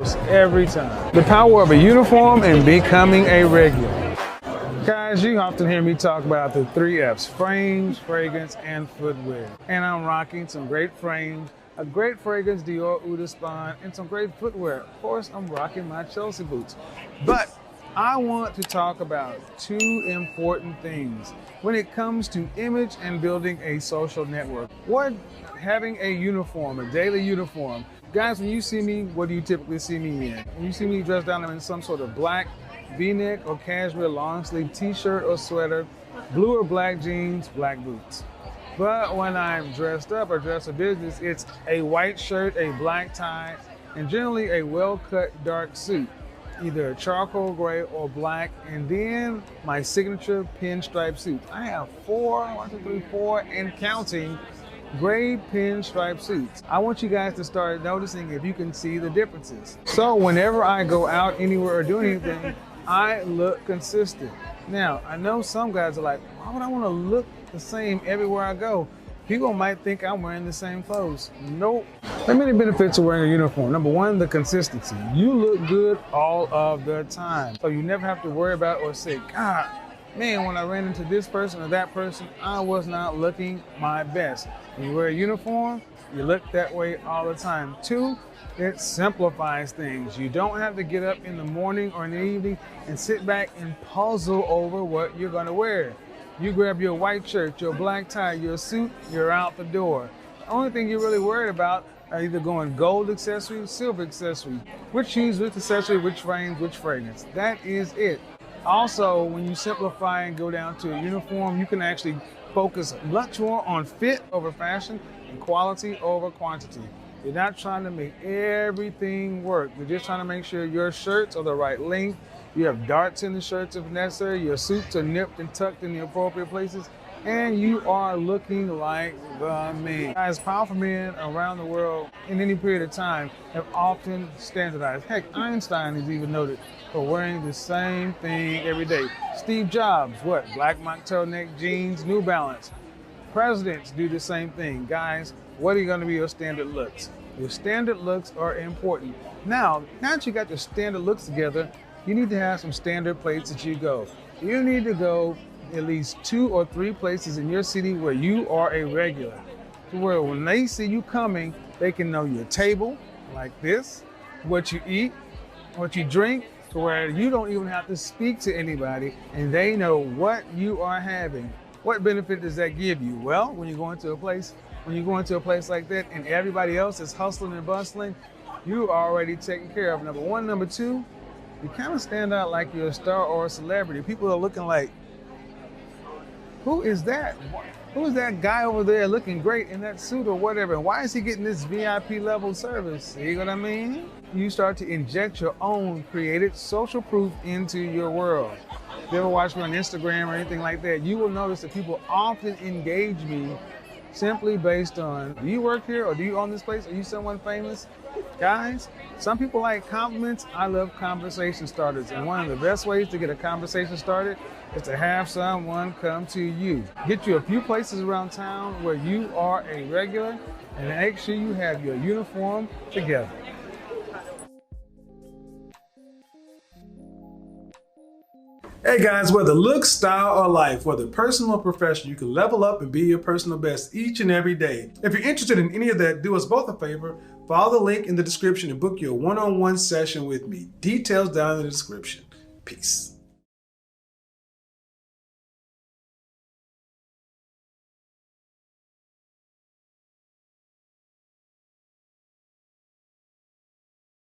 Every time. The power of a uniform and becoming a regular. Guys, you often hear me talk about the 3 F's: frames, fragrance, and footwear. And I'm rocking some great frames, a great fragrance, Dior Eau de Spawn, and some great footwear. Of course, I'm rocking my Chelsea boots. But I want to talk about 2 important things when it comes to image and building a social network. Having a uniform, a daily uniform. Guys, when you see me, what do you typically see me in? When you see me dressed down, I'm in some sort of black V-neck or cashmere long sleeve t-shirt or sweater, blue or black jeans, black boots. But when I'm dressed up or dressed for business, it's a white shirt, a black tie, and generally a well-cut dark suit, either charcoal gray or black, and then my signature pinstripe suit. I have 4, and counting, gray pinstripe suits. I want you guys to start noticing if you can see the differences. So whenever I go out anywhere or do anything, I look consistent. Now, I know some guys are like, why would I want to look the same everywhere I go? People might think I'm wearing the same clothes. Nope. There are many benefits of wearing a uniform. Number 1, the consistency. You look good all of the time. So you never have to worry about or say, God, man, when I ran into this person or that person, I was not looking my best. When you wear a uniform, you look that way all the time. 2, it simplifies things. You don't have to get up in the morning or in the evening and sit back and puzzle over what you're gonna wear. You grab your white shirt, your black tie, your suit, you're out the door. The only thing you're really worried about are either going gold accessory, silver accessory, which shoes, which accessory, which frames, which fragrance. That is it. Also, when you simplify and go down to a uniform, you can actually focus much more on fit over fashion and quality over quantity. You're not trying to make everything work. You're just trying to make sure your shirts are the right length. You have darts in the shirts if necessary. Your suits are nipped and tucked in the appropriate places. And you are looking like the man. Guys, powerful men around the world in any period of time have often standardized. Heck, Einstein is even noted for wearing the same thing every day. Steve Jobs, what? Black mock turtleneck jeans, New Balance. Presidents do the same thing. Guys, what are going to be your standard looks? Your standard looks are important. Now that you got your standard looks together, you need to have some standard places that you go. You need to go at least 2 or 3 places in your city where you are a regular. To where when they see you coming, they can know your table, like this, what you eat, what you drink, to where you don't even have to speak to anybody and they know what you are having. What benefit does that give you? Well, when you go into a place like that and everybody else is hustling and bustling, you are already taken care of. Number 1. Number 2, you kind of stand out like you're a star or a celebrity. People are looking like, who is that? Who is that guy over there looking great in that suit or whatever? And why is he getting this VIP level service? You know what I mean? You start to inject your own created social proof into your world. If you ever watch me on Instagram or anything like that, you will notice that people often engage me simply based on, do you work here or do you own this place? Are you someone famous? Guys, some people like compliments. I love conversation starters. And one of the best ways to get a conversation started is to have someone come to you. Get you a few places around town where you are a regular and make sure you have your uniform together. Hey guys, whether looks, style, or life, whether personal or professional, you can level up and be your personal best each and every day. If you're interested in any of that, do us both a favor. Follow the link in the description and book your one-on-one session with me. Details down in the description. Peace.